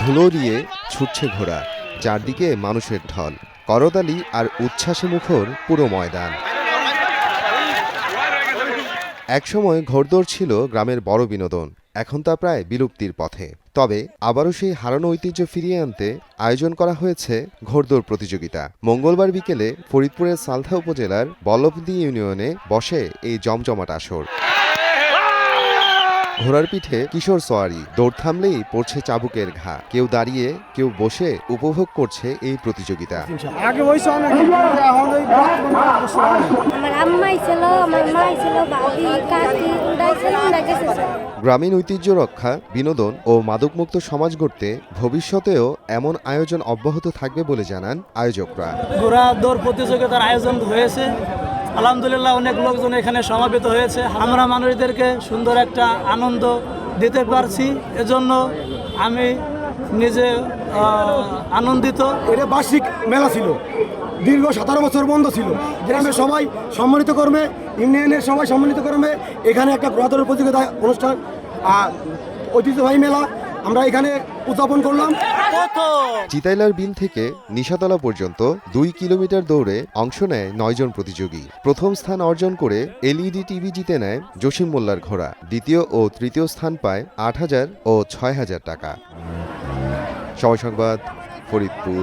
ধুলো দিয়ে ছুটছে ঘোড়া, চারদিকে মানুষের ঢল, করতালি আর উচ্ছ্বাসে মুখর পুরো ময়দান। একসময় ঘোড়দৌড় ছিল গ্রামের বড় বিনোদন, এখন তা প্রায় বিলুপ্তির পথে। তবে আবারও সেই হারানো ঐতিহ্য ফিরিয়ে আনতে আয়োজন করা হয়েছে ঘোড়দৌড় প্রতিযোগিতা। মঙ্গলবার বিকেলে ফরিদপুরের সালথা উপজেলার বল্লভদী ইউনিয়নে বসে এই জমজমাট আসর। ঘোড়ার পিঠে কিশোর সোয়ারি, দৌড় থামলেই পড়ছে চাবুকের ঘা। কেউ দাঁড়িয়ে, কেউ বসে উপভোগ করছে এই প্রতিযোগিতা। গ্রামীণ ঐতিহ্য রক্ষা, বিনোদন ও মাদকমুক্ত সমাজ গড়তে ভবিষ্যতেও এমন আয়োজন অব্যাহত থাকবে বলে জানান আয়োজকরা। ঘোড়া দৌড় প্রতিযোগিতার আয়োজন হয়েছে, আলহামদুলিল্লাহ অনেক লোকজন এখানে সমাবেত হয়েছে। আমরা মানুষদেরকে সুন্দর একটা আনন্দ দিতে পারছি, এজন্য আমি নিজে আনন্দিত। এটা বার্ষিক মেলা ছিল, দীর্ঘ 17 বছর বন্ধ ছিল। গ্রামের সবাই সম্মানিত কর্মে, ইউনিয়নের সবাই সম্মানিত কর্মে এখানে একটা ঘোড়া দৌড় প্রতিযোগিতা অনুষ্ঠান, ঐতিহ্যবাহী মেলা আমরা এখানে উদযাপন করলাম। চিতাইলার বিল থেকে নিশাতলা পর্যন্ত 2 কিলোমিটার দৌড়ে অংশ নেয় 9 জন প্রতিযোগী। প্রথম স্থান অর্জন করে এলইডি টিভি জিতে নেয় জসিম মোল্লার ঘোড়া। দ্বিতীয় ও তৃতীয় স্থান পায় 8,000 ও 6,000 টাকা। সময় সংবাদ, ফরিদপুর।